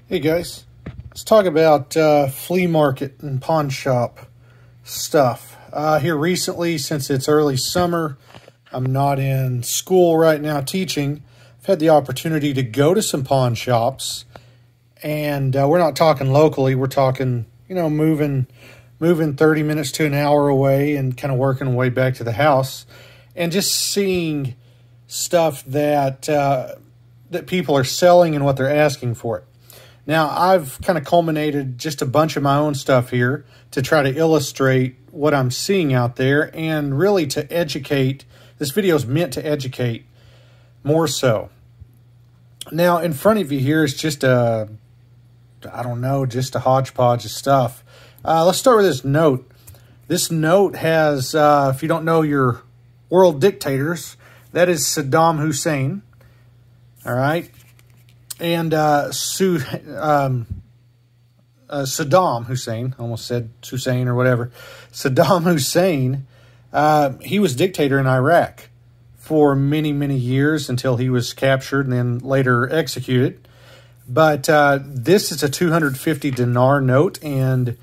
Hey guys, let's talk about flea market and pawn shop stuff. Here recently, since it's early summer, I'm not in school right now teaching. I've had the opportunity to go to some pawn shops, and we're not talking locally. We're talking, moving 30 minutes to an hour away and kind of working our way back to the house, and just seeing stuff that that people are selling and what they're asking for it. Now, I've kind of culminated just a bunch of my own stuff here to try to illustrate what I'm seeing out there and really to educate. This video is meant to educate more so. Now, in front of you here is just a hodgepodge of stuff. Let's start with this note. This note has, if you don't know your world dictators, that is Saddam Hussein. All right. And Saddam Hussein, almost said Hussein or whatever. Saddam Hussein, he was dictator in Iraq for many, many years until he was captured and then later executed. But this is a 250 dinar note, and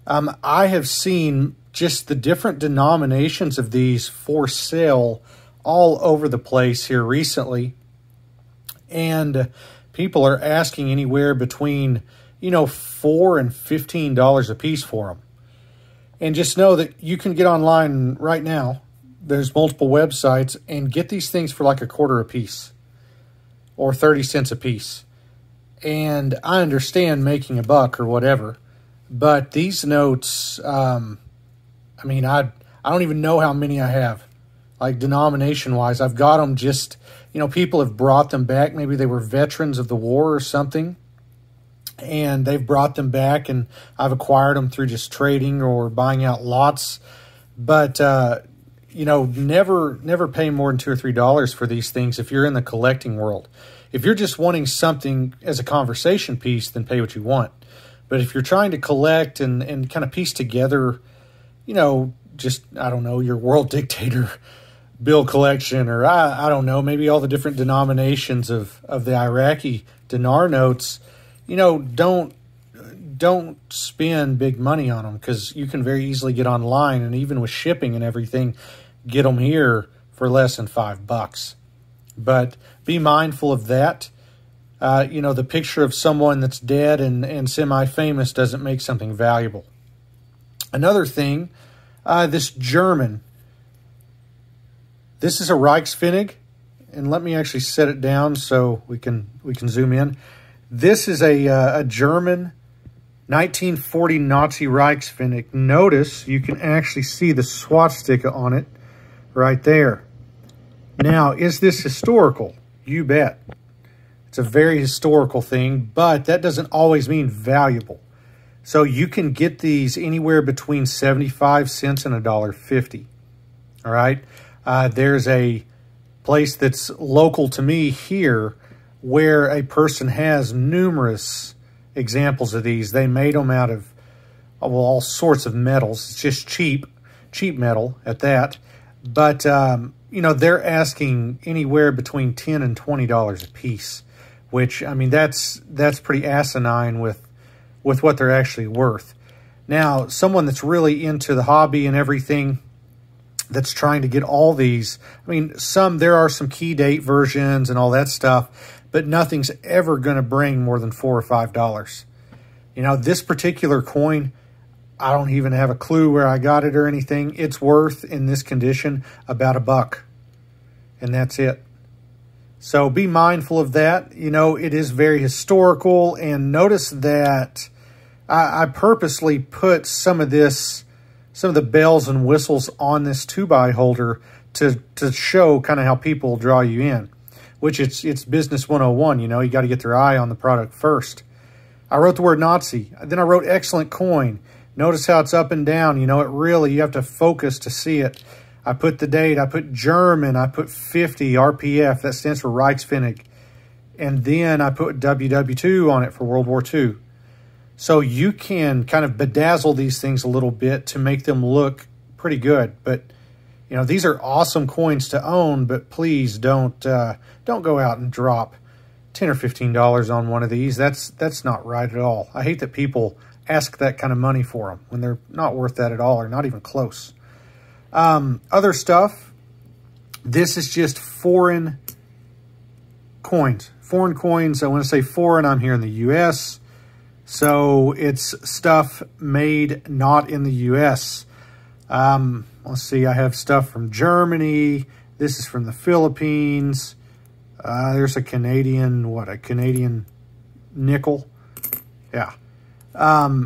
I have seen just the different denominations of these for sale all over the place here recently. And people are asking anywhere between, $4 and $15 a piece for them. And just know that you can get online right now. There's multiple websites and get these things for like $0.25 a piece or 30 cents a piece. And I understand making $1 or whatever, but these notes, I don't even know how many I have, like denomination-wise. I've got them just, people have brought them back. Maybe they were veterans of the war or something, and they've brought them back, and I've acquired them through just trading or buying out lots. But, never pay more than $2 or $3 for these things if you're in the collecting world. If you're just wanting something as a conversation piece, then pay what you want. But if you're trying to collect and kind of piece together, your world dictator bill collection, or I don't know, maybe all the different denominations of the Iraqi dinar notes, don't spend big money on them, because you can very easily get online, and even with shipping and everything, get them here for less than $5. But be mindful of that. The picture of someone that's dead and semi-famous doesn't make something valuable. Another thing, this German. This is a Reichspfennig, and let me actually set it down so we can zoom in. This is a German 1940 Nazi Reichspfennig. Notice you can actually see the swastika on it right there. Now, is this historical? You bet. It's a very historical thing, but that doesn't always mean valuable. So you can get these anywhere between 75 cents and $1.50. All right. There's a place that's local to me here where a person has numerous examples of these. They made them out of all sorts of metals. It's just cheap metal at that. But, they're asking anywhere between $10 and $20 a piece, which, that's pretty asinine with what they're actually worth. Now, someone that's really into the hobby and everything, that's trying to get all these, there are some key date versions and all that stuff, but nothing's ever going to bring more than $4 or $5. This particular coin, I don't even have a clue where I got it or anything. It's worth, in this condition, about $1. And that's it. So be mindful of that. It is very historical. And notice that I purposely put some of the bells and whistles on this 2x holder to show kind of how people draw you in, which it's business 101. You got to get their eye on the product first. I wrote the word Nazi. Then I wrote excellent coin. Notice how it's up and down. You have to focus to see it. I put the date. I put German. I put 50 RPF. That stands for Reichspfennig. And then I put WW2 on it for World War II. So you can kind of bedazzle these things a little bit to make them look pretty good. But, these are awesome coins to own, but please don't go out and drop $10 or $15 on one of these. That's not right at all. I hate that people ask that kind of money for them when they're not worth that at all or not even close. Other stuff, this is just foreign coins. Foreign coins, I want to say foreign, I'm here in the U.S., so it's stuff made not in the U.S. Let's see, I have stuff from Germany. This is from the Philippines. There's a Canadian, a Canadian nickel. Yeah. I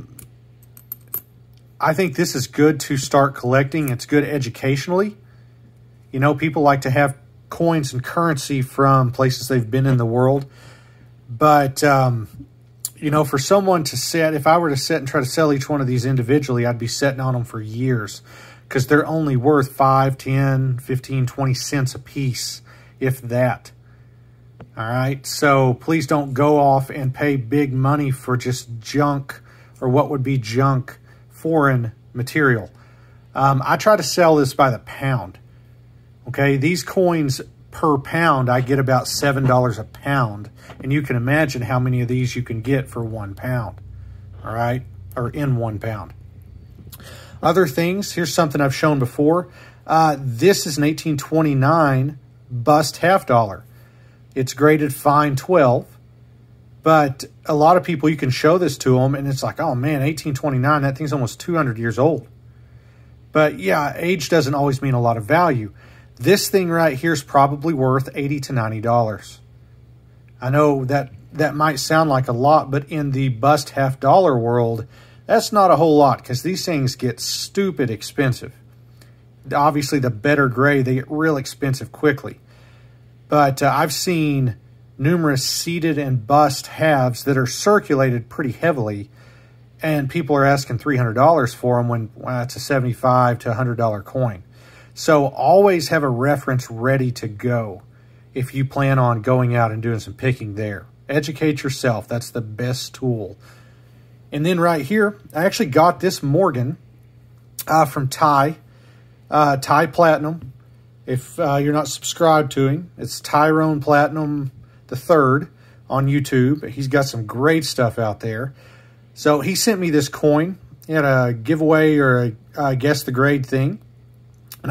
think this is good to start collecting. It's good educationally. You know, people like to have coins and currency from places they've been in the world. But, you know, for someone to set, if I were to sit and try to sell each one of these individually, I'd be sitting on them for years because they're only worth 5, 10, 15, 20 cents a piece, if that. All right, so please don't go off and pay big money for just junk or what would be junk foreign material. I try to sell this by the pound. Okay, these coins per pound, I get about $7 a pound. And you can imagine how many of these you can get for 1 pound. All right, or in 1 pound. Other things, here's something I've shown before. This is an 1829 bust half dollar. It's graded fine 12, but a lot of people, you can show this to them, and it's like, oh man, 1829, that thing's almost 200 years old. But yeah, age doesn't always mean a lot of value. This thing right here is probably worth $80 to $90. I know that might sound like a lot, but in the bust half dollar world, that's not a whole lot because these things get stupid expensive. Obviously, the better grade, they get real expensive quickly. But I've seen numerous seeded and bust halves that are circulated pretty heavily, and people are asking $300 for them when it's a $75 to $100 coin. So always have a reference ready to go if you plan on going out and doing some picking there. Educate yourself. That's the best tool. And then right here, I actually got this Morgan from Ty Platinum. If you're not subscribed to him, it's Tyrone Platinum III on YouTube. He's got some great stuff out there. So he sent me this coin. He had a giveaway or a guess the grade thing. And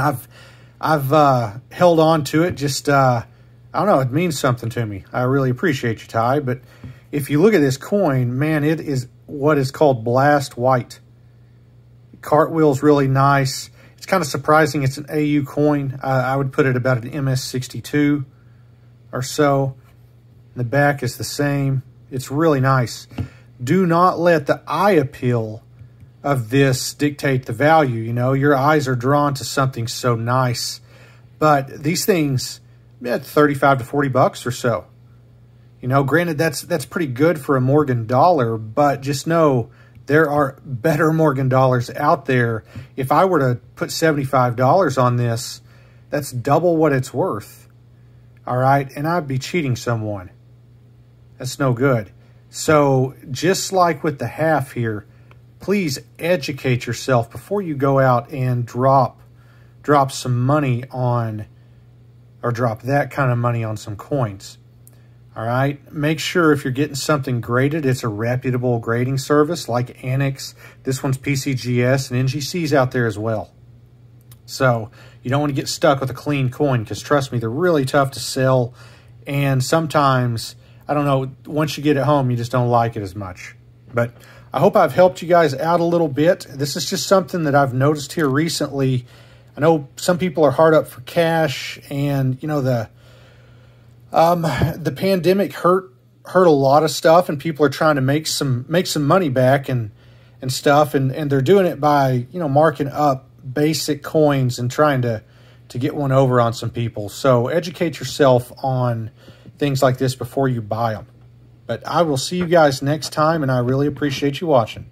I've held on to it. Just, I don't know, it means something to me. I really appreciate you, Ty. But if you look at this coin, man, it is what is called blast white. Cartwheel's really nice. It's kind of surprising it's an AU coin. I would put it about an MS62 or so. The back is the same. It's really nice. Do not let the eye appeal of this dictate the value. You know, your eyes are drawn to something so nice. But these things, yeah, 35 to 40 bucks or so. You know, granted, that's pretty good for a Morgan dollar, but just know there are better Morgan dollars out there. If I were to put $75 on this, that's double what it's worth. All right, and I'd be cheating someone. That's no good. So just like with the half here, please educate yourself before you go out and drop some money on, or drop that kind of money on some coins. All right, make sure if you're getting something graded, it's a reputable grading service like Annex. This one's PCGS, and NGC's out there as well. So you don't want to get stuck with a clean coin because trust me, they're really tough to sell. And sometimes, I don't know, once you get it home, you just don't like it as much. But I hope I've helped you guys out a little bit. This is just something that I've noticed here recently. I know some people are hard up for cash, and you know, the pandemic hurt a lot of stuff, and people are trying to make some money back and stuff, and they're doing it by, you know, marking up basic coins and trying to get one over on some people. So educate yourself on things like this before you buy them. But I will see you guys next time, and I really appreciate you watching.